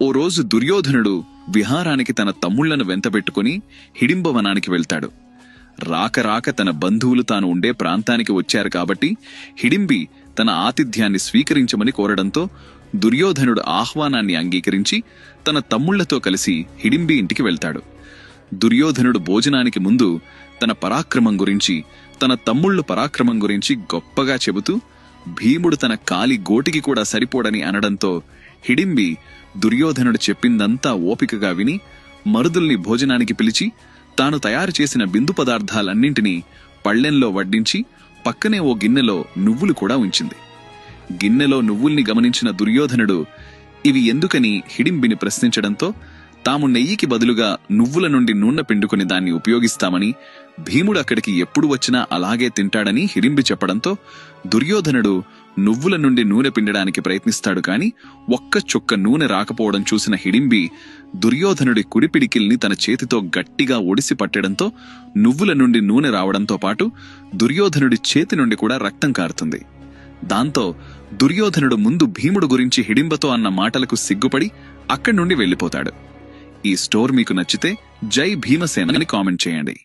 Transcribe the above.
ఓ రోజు దుర్యోధనుడు విహారానికి తన తమ్ముళ్లను వెంటబెట్టుకుని హిడింబవనానికి వెళ్తాడు. రాక రాక తన బంధువులు తాను ఉండే ప్రాంతానికి వచ్చారు కాబట్టి హిడింబి తన ఆతిథ్యాన్ని స్వీకరించమని కోరడంతో దుర్యోధనుడు ఆహ్వానాన్ని అంగీకరించి తన తమ్ముళ్లతో కలిసి హిడింబి ఇంటికి వెళ్తాడు. దుర్యోధనుడు భోజనానికి ముందు తన పరాక్రమం గురించి, తన తమ్ముళ్లు పరాక్రమం గురించి గొప్పగా చెబుతూ భీముడు తన కాలి గోటికి కూడా సరిపోడని అనడంతో హిడింబి దుర్యోధనుడు చెప్పిందంతా ఓపికగా విని మరుదుల్ని భోజనానికి పిలిచి తాను తయారు చేసిన బిందు పదార్థాలన్నింటినీ పళ్ళెంలో వడ్డించి పక్కనే ఓ గిన్నెలో నువ్వులు కూడా ఉంచింది. గిన్నెలో నువ్వుల్ని గమనించిన దుర్యోధనుడు ఇవి ఎందుకని హిడింబిని ప్రశ్నించడంతో తాము నెయ్యికి బదులుగా నువ్వుల నుండి నూనె పిండుకుని దాన్ని ఉపయోగిస్తామని, భీముడు అక్కడికి ఎప్పుడు వచ్చినా అలాగే తింటాడని హిడింబి చెప్పడంతో దుర్యోధనుడు నువ్వుల నుండి నూనె పిండడానికి ప్రయత్నిస్తాడు కాని ఒక్క చుక్క నూనె రాకపోవడం చూసిన హిడింబి దుర్యోధనుడి కుడిపిడికిల్ని తన చేతితో గట్టిగా ఒడిసి పట్టడంతో నువ్వుల నుండి నూనె రావడంతో పాటు దుర్యోధనుడి చేతి నుండి కూడా రక్తం కారుతుంది. దాంతో దుర్యోధనుడు ముందు భీముడు గురించి హిడింబతో అన్న మాటలకు సిగ్గుపడి అక్కడి నుండి వెళ్లిపోతాడు. ఈ స్టోరీ మీకు నచ్చితే జై భీమసేన అని కామెంట్ చేయండి.